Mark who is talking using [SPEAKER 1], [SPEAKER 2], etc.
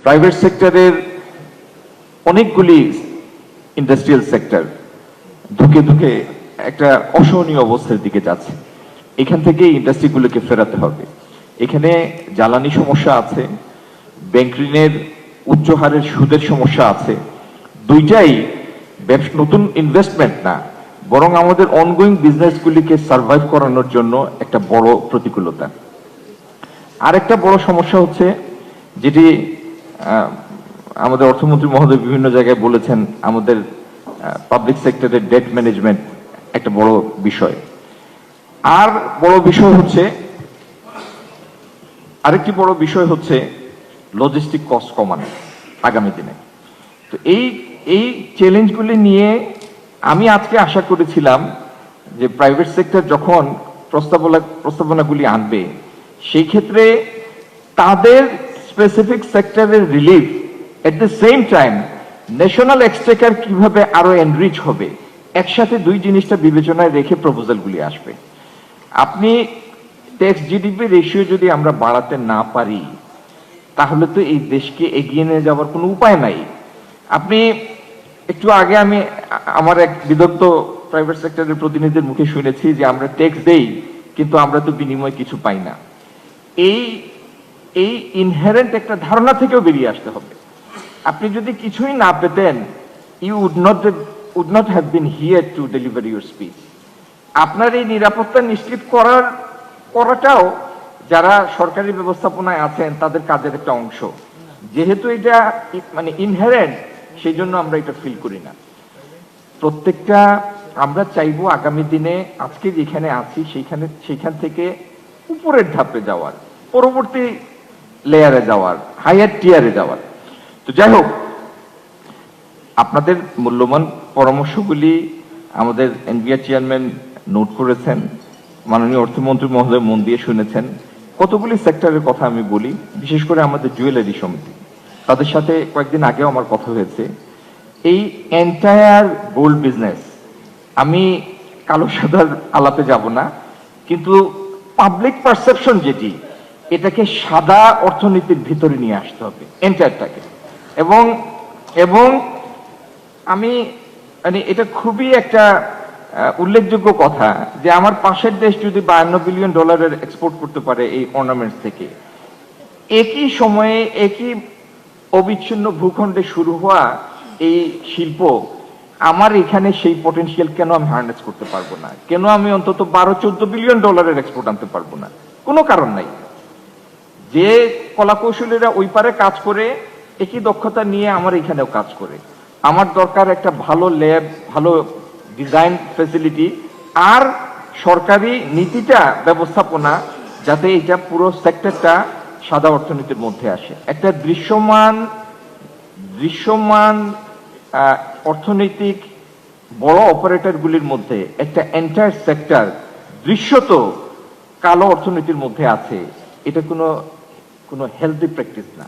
[SPEAKER 1] Private সেক্টরের অনেকগুলি industrial sector ধুকে ধুকে একটা অসহনীয় অবস্থার দিকে যাচ্ছে। এখান থেকে ইন্ডাস্ট্রিগুলোকে ফেরাতে হবে। এখানে জ্বালানি সমস্যা আছে, ব্যাংক ঋণের উচ্চ হারের সুদের সমস্যা আছে। দুইটাই নতুন ইনভেস্টমেন্ট না, বরং আমাদের অনগোয়িং বিজনেসগুলিকে সার্ভাইভ করানোর জন্য একটা বড় প্রতিকূলতা। আরেকটা বড় সমস্যা হচ্ছে, যেটি আমাদের অর্থমন্ত্রী মহোদয় বিভিন্ন জায়গায় বলেছেন, আমাদের পাবলিক সেক্টরের ডেট ম্যানেজমেন্ট একটা বড় বিষয়। আর বড় বিষয় হচ্ছে, আরেকটি বড় বিষয় হচ্ছে লজিস্টিক কস্ট কমানো আগামী দিনে। তো এই চ্যালেঞ্জগুলি নিয়ে আমি আজকে আশা করেছিলাম যে প্রাইভেট সেক্টর যখন প্রস্তাবনাগুলি আনবে, সেই ক্ষেত্রে তাদের স্পেসিফিক সেক্টরের relief at the same time national Exchequer কিভাবে আরো এনরিচ হবে, একসাথে দুই জিনিসটা বিবেচনায় রেখে প্রপোজালগুলি আসবে। আপনি ট্যাক্স জিডিপি রেশিও যদি আমরা বাড়াতে না পারি, তাহলে তো এই দেশকে এগিয়ে নিয়ে যাওয়ার কোনো উপায় নাই। আপনি একটু আগে আমি আমার এক বিদগ্ধ প্রাইভেট সেক্টরের প্রতিনিধির মুখে শুনেছি যে আমরা ট্যাক্স দেই, কিন্তু আমরা তো বিনিময় কিছু পাই না। এই ইনহেরেন্ট একটা ধারণা থেকেও বেরিয়ে আসতে হবে। আপনি যদি কিছুই না পেতেন, you would not have been here to deliver your speech. আপনার এই নিরাপত্তা নিশ্চিত করাটাও যারা সরকারি ব্যবস্থাপনায় আছেন তাদের কাজের একটা অংশ। যেহেতু এটা মানে ইনহেরেন্ট, সেই জন্য আমরা এটা ফিল করি না। প্রত্যেকটা আমরা চাইবো আগামী দিনে আজকে যেখানে আছি সেইখান থেকে উপরের ধাপে যাওয়ার, পরবর্তী লেয়ারে যাওয়ার, হায়ার টিয়ারে যাওয়ার। তো যাই হোক, আপনাদের মূল্যবান পরামর্শগুলি আমাদের এনবিআর চেয়ারম্যান নোট করেছেন, মাননীয় অর্থমন্ত্রী মহোদয় মন দিয়ে শুনেছেন। কতগুলি সেক্টরের কথা আমি বলি, বিশেষ করে আমাদের জুয়েলারি সমিতি, তাদের সাথে কয়েকদিন আগেও আমার কথা হয়েছে। এই এন্টায়ার গোল্ড বিজনেস, আমি কালো সাদার আলাপে যাব না, কিন্তু পাবলিক পারসেপশন যেটি, এটাকে সাদা অর্থনীতির ভিতরে নিয়ে আসতে হবে এন্টায়ারটাকে। এবং আমি মানে এটা খুবই একটা উল্লেখযোগ্য কথা যে আমার পাশের দেশ যদি $52 বিলিয়ন এক্সপোর্ট করতে পারে এই অর্নামেন্টস থেকে, একই সময়ে একই অবিচ্ছিন্ন ভূখণ্ডে শুরু হওয়া এই শিল্প, আমার এখানে সেই পটেনশিয়াল কেন আমি হারনেস করতে পারবো না? কেন আমি অন্তত $12-14 বিলিয়ন এক্সপোর্ট আনতে পারবো না? কোনো কারণ নাই। যে কলাকৌশলীরা ওই পারে কাজ করে, একই দক্ষতা নিয়ে আমার এখানেও কাজ করে। আমার দরকার একটা ভালো ল্যাব, ভালো ডিজাইন ফ্যাসিলিটি, আর সরকারি নীতিটা ব্যবস্থাপনা, যাতে এটা পুরো সেক্টরটা সাদা অর্থনীতির মধ্যে আসে। একটা দৃশ্যমান অর্থনৈতিক বড় অপারেটরগুলির মধ্যে একটা এন্টায়ার সেক্টর দৃশ্যত কালো অর্থনীতির মধ্যে আছে, এটা কোনো হেলদি প্র্যাকটিস না।